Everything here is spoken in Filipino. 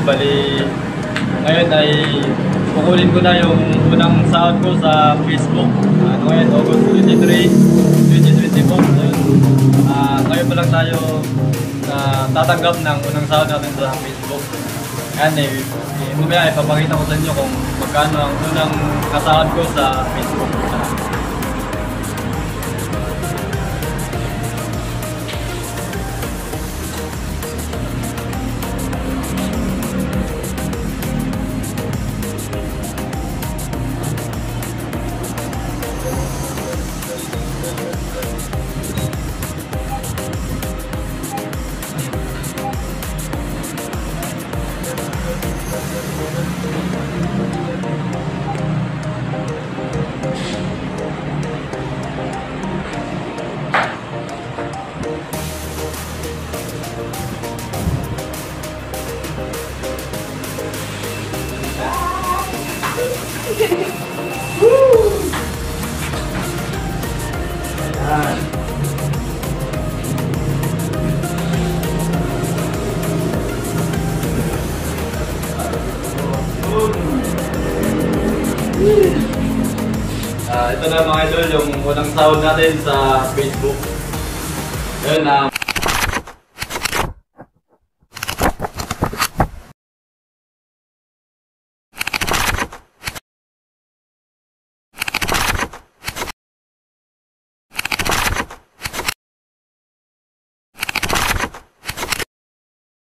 bali ngayon ay kukunin ko na yung unang sahod ko sa Facebook. Ngayon, August 23, 2024. Ngayon pa lang tayo tatanggap ng unang sahod natin sa Facebook. Yan mamaya ipapakita ko sa inyo kung magkano ang unang nasahod ko sa Facebook. Ito na mga idol, yung unang sahod natin sa Facebook. Ayun,